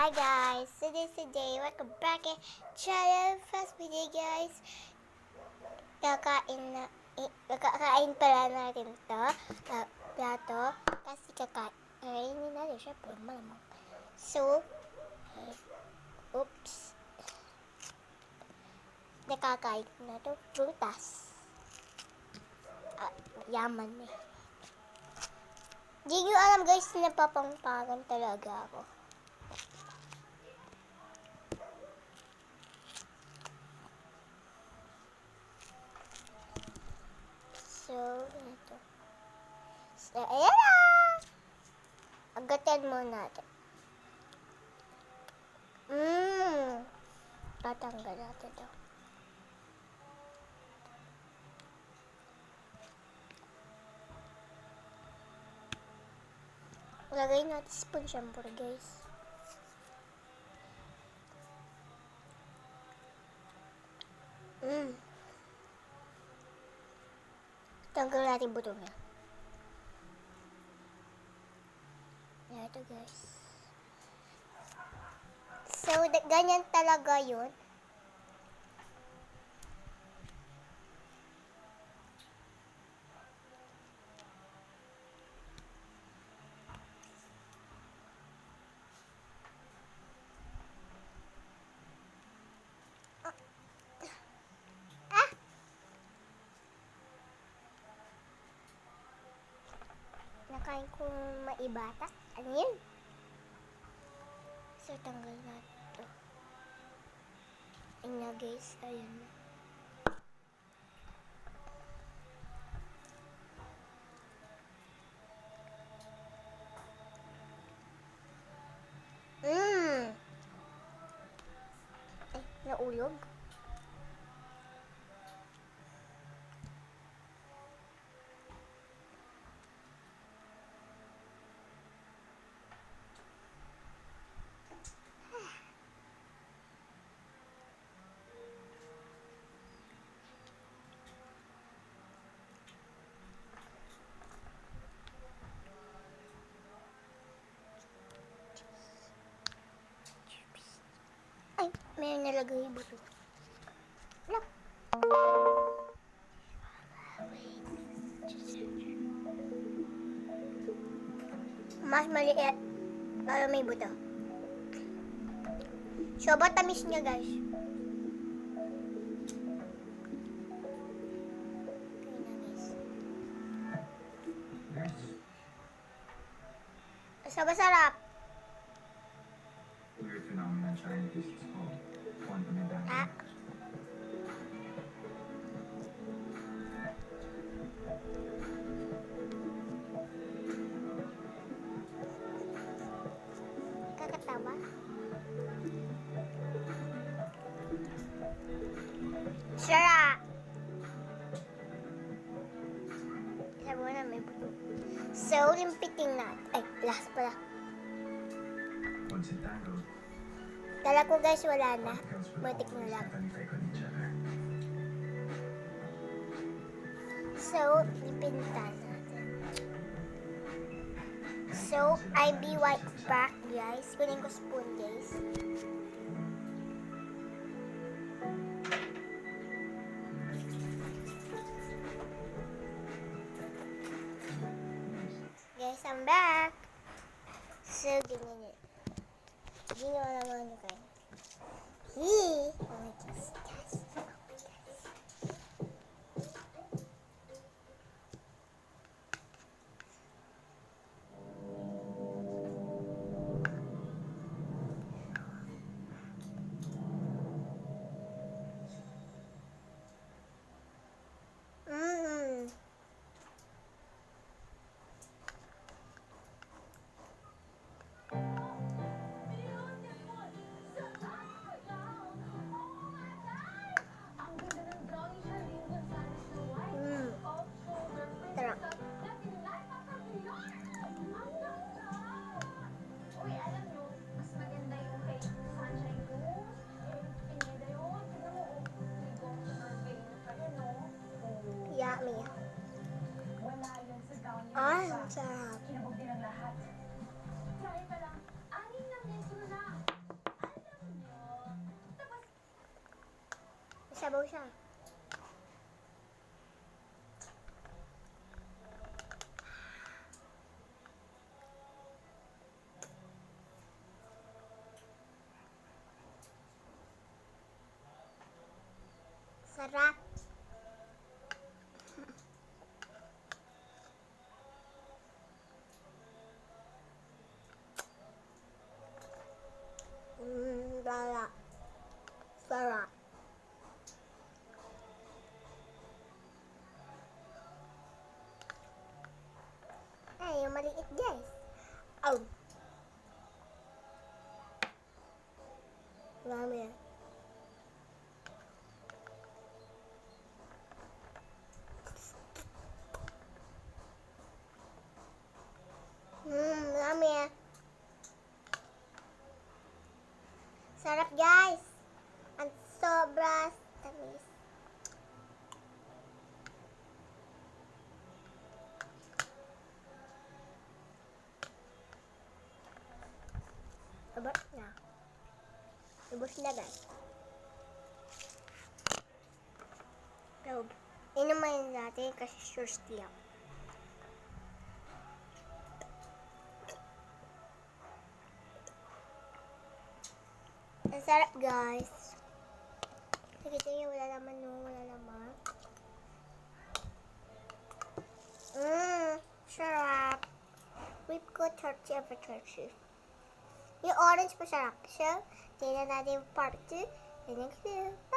Hi guys, so this is today, welcome back to channel. First video guys, kakain pala natin to, plato, kasi kakainin natin, syempre malamang. So, oops, nakakain na to, prutas. Yaman eh. Di nyo alam guys, napapangpagan talaga ako. So, ito. So, ayan na! Agatan mo natin. Tatanggal natin ito. Lagay natin spoon syempre guys. Tanggal natin buto niya. Yan ito guys. So, ganyan talaga yun. Nakain kong maibatak. Ano yun? So, tanggal natin ito. Ayun na guys. Ayan na. Ay, naulog. Ay, may nalagay yung buto. Look. Mas maliit. Para may buto. So, tamis niya guys. Okay na guys. So, masarap. Weird phenomenon scientists call quantum entanglement. Kakatawa. Sarap! Sabi mo na may buto. So, limpitin natin. Ay, last pala. Once entangled, Kala ko guys, wala na. particles will Butik na always lang. have an effect on each other. So, ipinta natin. So, I'll be right back guys. Kunin ko spoon guys. Guys, I'm back. So, ganyan yun. Ginawa naman nyo kayo. Oh my gosh, guys. Oh my gosh. sabaw siya. Sarap. Sarap. Sarap. Ay, yung maliit guys. Oh. Marami. Marami. Sarap guys. Ang sobra tamis. Abot na. Ubus na guys. So, inumayin natin kasi thirsty ako. Ang sarap guys. Nakita niyo wala naman no, wala naman. Sarap. Whipped ko torchy of a torchy. Yung orange masarap siya. Tingnan natin yung part 2. Thank you. Bye!